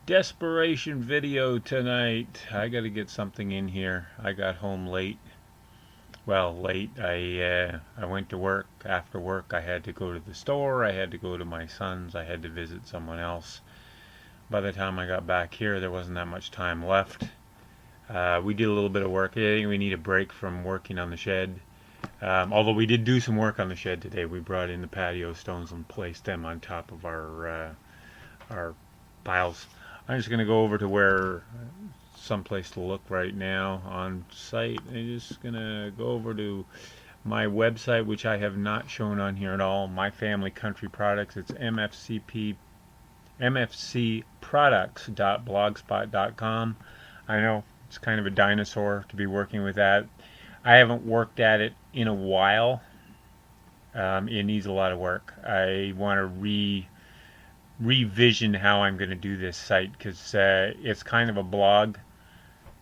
Desperation video tonight. I got to get something in here. I got home late. Well, late. I went to work. After work, I had to go to the store. I had to go to my son's. I had to visit someone else. By the time I got back here, there wasn't that much time left. We did a little bit of work. I think we need a break from working on the shed. Although we did do some work on the shed today. We brought in the patio stones and placed them on top of our piles. I'm just going to go over to where someplace to look right now on site. I'm just going to go over to my website, which I have not shown on here at all. My Family Country Products. It's mfcproducts.blogspot.com. I know it's kind of a dinosaur to be working with that. I haven't worked at it in a while. It needs a lot of work. I want to revision how I'm going to do this site because it's kind of a blog.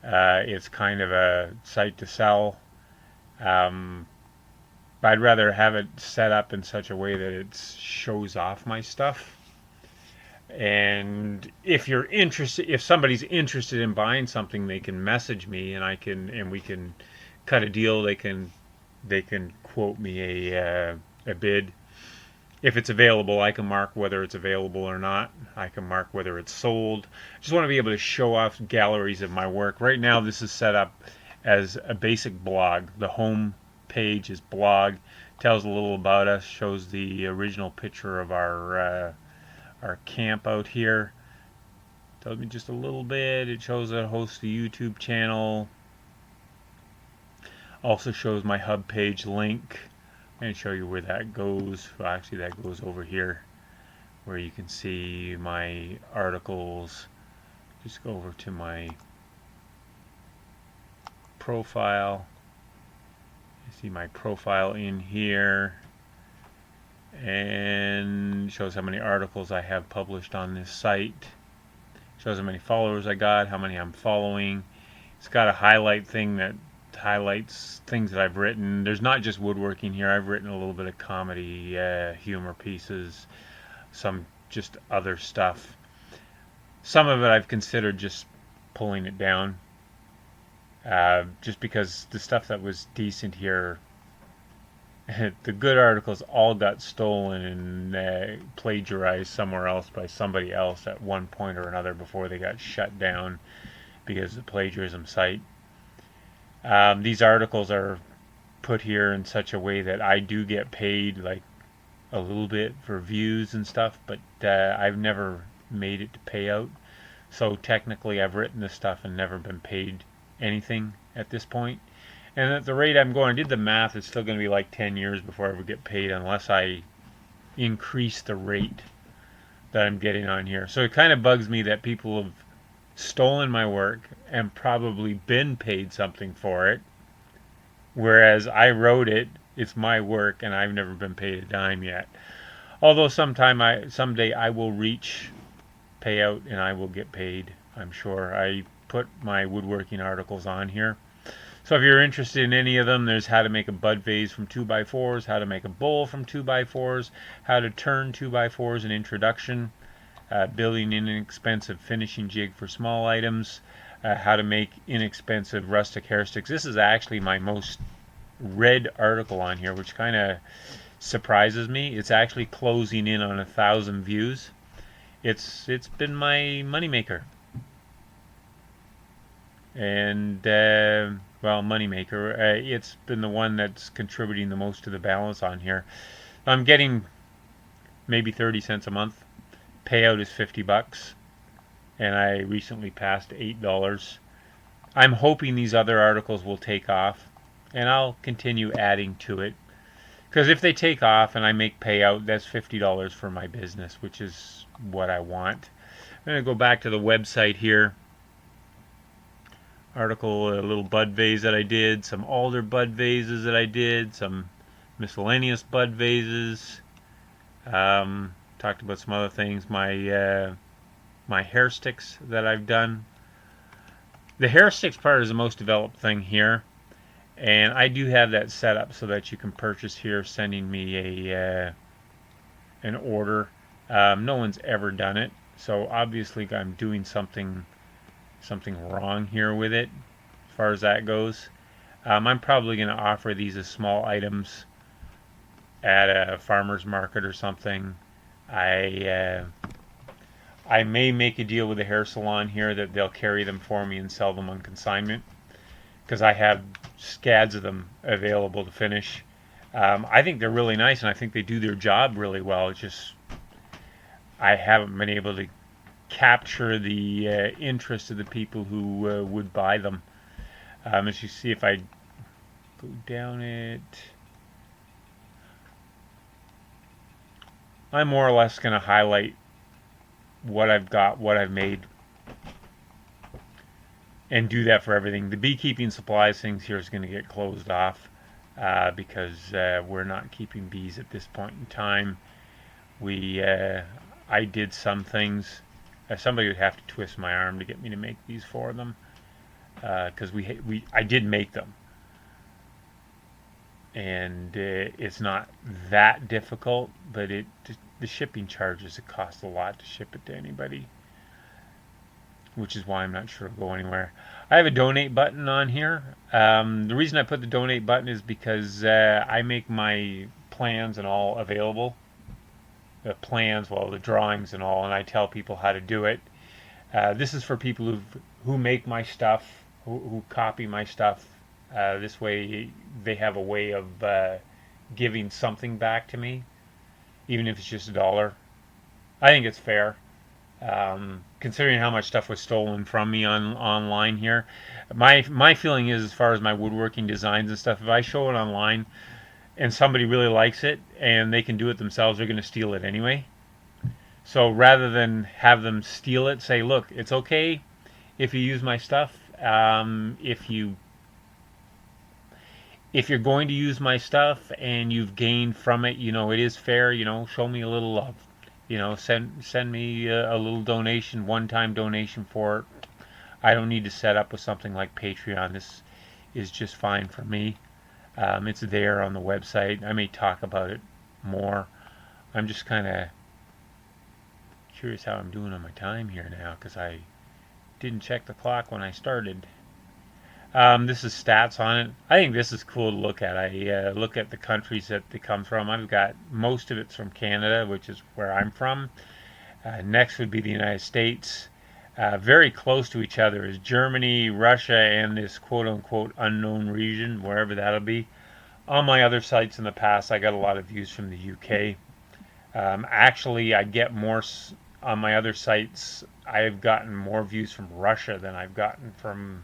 It's kind of a site to sell. I'd rather have it set up in such a way that it shows off my stuff. And if you're interested, if somebody's interested in buying something, they can message me, and we can cut a deal. They can quote me a bid. If it's available, I can mark whether it's available or not. I can mark whether it's sold. Just want to be able to show off galleries of my work. Right now, this is set up as a basic blog. The home page is blog. Tells a little about us. Shows the original picture of our camp out here. Tells me just a little bit. It shows I host a YouTube channel. Also shows my hub page link. And show you where that goes. Well, actually, that goes over here where you can see my articles. Just go over to my profile. You see my profile in here, and shows how many articles I have published on this site. Shows how many followers I got, how many I'm following. It's got a highlight thing that highlights things that I've written. There's not just woodworking here. I've written a little bit of comedy, humor pieces, some just other stuff. Some of it I've considered just pulling it down, just because the stuff that was decent here, the good articles all got stolen and plagiarized somewhere else by somebody else at one point or another before they got shut down because of the plagiarism site. These articles are put here in such a way that I do get paid like a little bit for views and stuff, but I've never made it to payout. So technically I've written this stuff and never been paid anything at this point. And at the rate I'm going, I did the math, it's still going to be like 10 years before I ever get paid unless I increase the rate that I'm getting on here. So it kind of bugs me that people have stolen my work and probably been paid something for it, whereas I wrote it, it's my work, and I've never been paid a dime yet. Although someday I will reach payout and I will get paid, I'm sure. I put my woodworking articles on here. So if you're interested in any of them, there's how to make a bud vase from 2x4s, how to make a bowl from 2x4s, how to turn 2x4s, an introduction, building an inexpensive finishing jig for small items, how to make inexpensive rustic hair sticks. This is actually my most read article on here, which kind of surprises me. It's actually closing in on 1,000 views. It's been my moneymaker. And moneymaker. It's been the one that's contributing the most to the balance on here. I'm getting maybe 30 cents a month. Payout is $50, and I recently passed $8. I'm hoping these other articles will take off, and I'll continue adding to it. Because if they take off and I make payout, that's $50 for my business, which is what I want. I'm going to go back to the website here. Article, a little bud vase that I did, some alder bud vases that I did, some miscellaneous bud vases. Talked about some other things. My hair sticks that I've done. The hair sticks part is the most developed thing here, and I do have that set up so that you can purchase here, sending me an order. No one's ever done it. So obviously I'm doing something wrong here with it as far as that goes. I'm probably going to offer these as small items at a farmer's market or something. I I may make a deal with a hair salon here that they'll carry them for me and sell them on consignment because I have scads of them available to finish. I think they're really nice and I think they do their job really well. It's just I haven't been able to capture the interest of the people who would buy them. As you see, if I go down it, I'm more or less going to highlight what I've got, what I've made, and do that for everything. The beekeeping supplies things here is going to get closed off because we're not keeping bees at this point in time. I did some things. Somebody would have to twist my arm to get me to make these for them because I did make them, and it's not that difficult, but the shipping charges, it costs a lot to ship it to anybody, which is why I'm not sure it'll go anywhere. I have a donate button on here. The reason I put the donate button is because I make my plans and all available. The plans, well, the drawings and all, and I tell people how to do it. This is for people who make my stuff, who copy my stuff. This way, they have a way of giving something back to me, even if it's just $1. I think it's fair. Considering how much stuff was stolen from me online here. My feeling is, as far as my woodworking designs and stuff, if I show it online and somebody really likes it and they can do it themselves, they're going to steal it anyway. So rather than have them steal it, say, look, it's okay if you use my stuff. If you're going to use my stuff and you've gained from it, it is fair. Show me a little love. Send me a little donation, one-time donation for it. I don't need to set up with something like Patreon. This is just fine for me. It's there on the website. I may talk about it more. I'm just kind of curious how I'm doing on my time here now because I didn't check the clock when I started. This is stats on it. I think this is cool to look at. I look at the countries that they come from. I've got most of it's from Canada, which is where I'm from. Next would be the United States. Very close to each other is Germany, Russia, and this quote-unquote unknown region, wherever that'll be. On my other sites in the past, I got a lot of views from the UK. Actually, I get more on my other sites. I've gotten more views from Russia than I've gotten from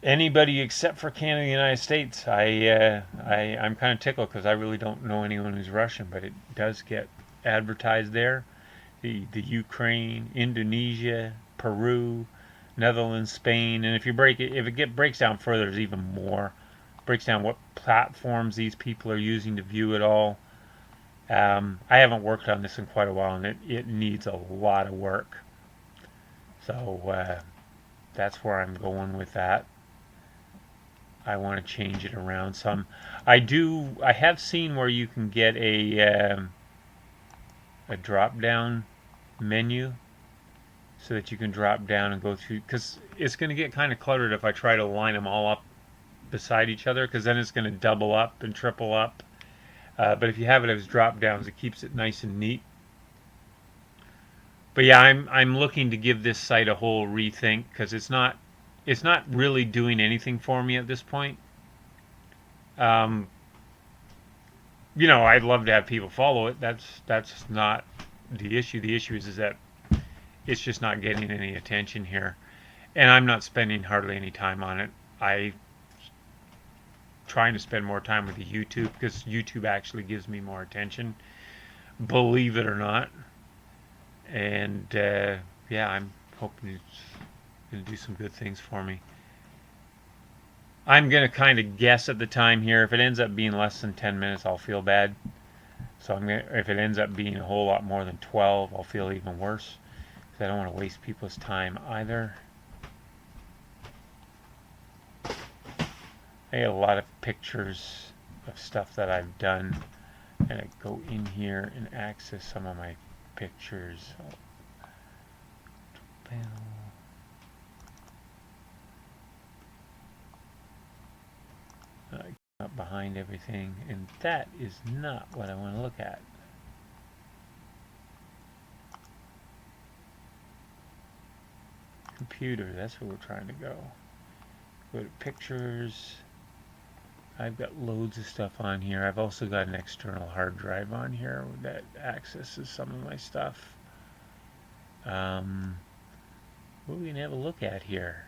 anybody except for Canada and the United States. I'm kind of tickled because I really don't know anyone who's Russian, but it does get advertised there. The Ukraine, Indonesia, Peru, Netherlands, Spain, and if it breaks down further, there's even more. Breaks down what platforms these people are using to view it all. I haven't worked on this in quite a while, and it needs a lot of work. So that's where I'm going with that. I want to change it around some. I have seen where you can get a drop down menu so that you can drop down and go through, because it's going to get kind of cluttered if I try to line them all up beside each other, because then it's going to double up and triple up. But if you have it as drop downs, it keeps it nice and neat. But yeah, I'm looking to give this site a whole rethink because it's not really doing anything for me at this point. I'd love to have people follow it. That's not the issue. The issue is that it's just not getting any attention here, and I'm not spending hardly any time on it. I trying to spend more time with the YouTube because YouTube actually gives me more attention, believe it or not. And yeah, I'm hoping it's going to do some good things for me. I'm going to kind of guess at the time here. If it ends up being less than 10 minutes, I'll feel bad. So if it ends up being a whole lot more than 12, I'll feel even worse. Because I don't want to waste people's time either. I got a lot of pictures of stuff that I've done. And I go in here and access some of my pictures. panel. Up behind everything, and that is not what I want to look at. Computer, that's where we're trying to go. Go to pictures. I've got loads of stuff on here. I've also got an external hard drive on here that accesses some of my stuff. What are we going to have a look at here?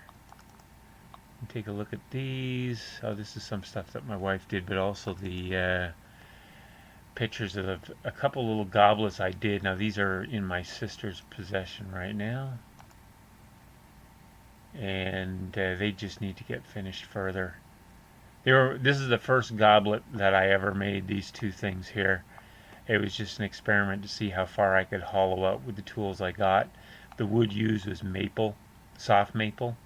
Take a look at these. Oh, this is some stuff that my wife did, but also the pictures of a couple little goblets I did. Now these are in my sister's possession right now, and they just need to get finished further. This is the first goblet that I ever made, these two things here. It was just an experiment to see how far I could hollow out with the tools I got. The wood used was maple, soft maple.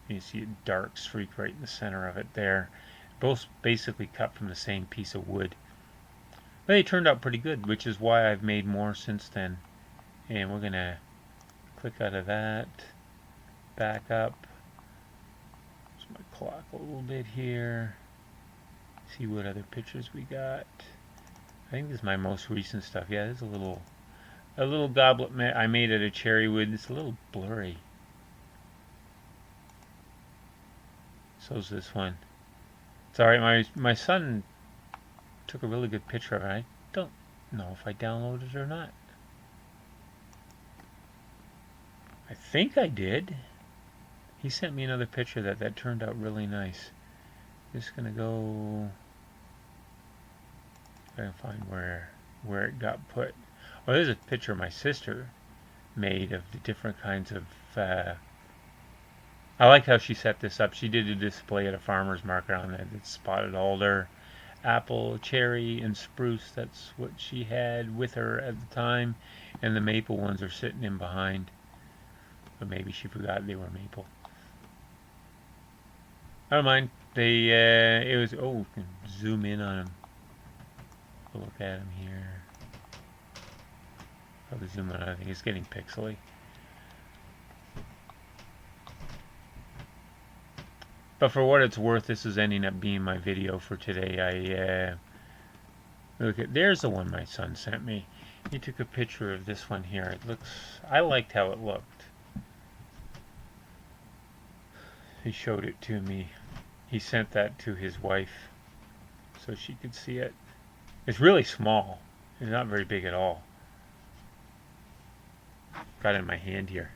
You see a dark streak right in the center of it there. Both basically cut from the same piece of wood. But they turned out pretty good, which is why I've made more since then. And we're going to click out of that, back up. Just my clock a little bit here. See what other pictures we got. I think this is my most recent stuff. Yeah, this is a little goblet I made out of cherry wood. It's a little blurry. So's this one. It's alright, my son took a really good picture of it. I don't know if I downloaded it or not. I think I did. He sent me another picture that turned out really nice. Just gonna go try and find where it got put. Oh, there's a picture my sister made of the different kinds of I like how she set this up. She did a display at a farmer's market on it. It's spotted alder, apple, cherry, and spruce. That's what she had with her at the time. And the maple ones are sitting in behind. But maybe she forgot they were maple. I don't mind. It was, oh, we can zoom in on them. Look at them here. Probably zoom in. I think it's getting pixely. But for what it's worth, this is ending up being my video for today. Look at, there's the one my son sent me. He took a picture of this one here. It looks, I liked how it looked. He showed it to me. He sent that to his wife so she could see it. It's really small. It's not very big at all. Got it in my hand here.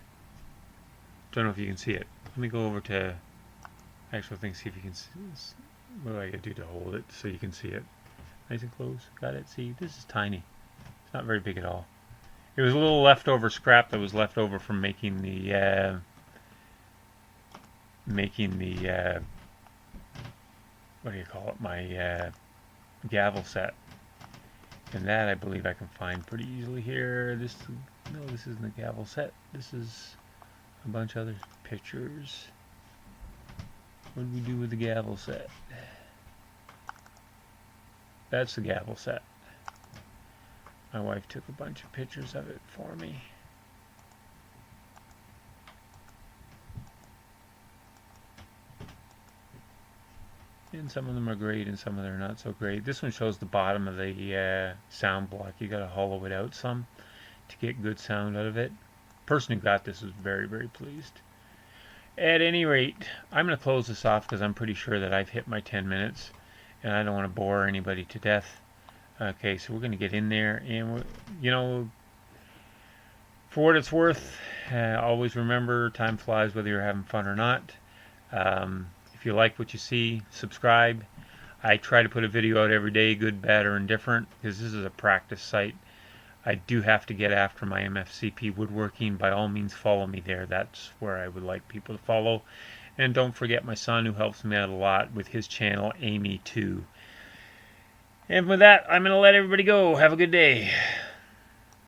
Don't know if you can see it. Let me go over to actual thing, see if you can see this. What do I gotta do to hold it so you can see it? Nice and close. Got it? See, this is tiny. It's not very big at all. It was a little leftover scrap that was left over from making the what do you call it? My gavel set. And that I believe I can find pretty easily here. No, this isn't the gavel set. This is a bunch of other pictures. What did we do with the gavel set? That's the gavel set. My wife took a bunch of pictures of it for me. And some of them are great and some of them are not so great. This one shows the bottom of the sound block. You got to hollow it out some to get good sound out of it. The person who got this was very, very pleased. At any rate, I'm going to close this off because I'm pretty sure that I've hit my 10 minutes and I don't want to bore anybody to death. Okay, so we're going to get in there and, you know, for what it's worth, always remember time flies whether you're having fun or not. If you like what you see, subscribe. I try to put a video out every day, good, bad, or indifferent, because this is a practice site. I do have to get after my MFCP woodworking. By all means, follow me there. That's where I would like people to follow. And don't forget my son, who helps me out a lot with his channel, Amy2. And with that, I'm going to let everybody go. Have a good day.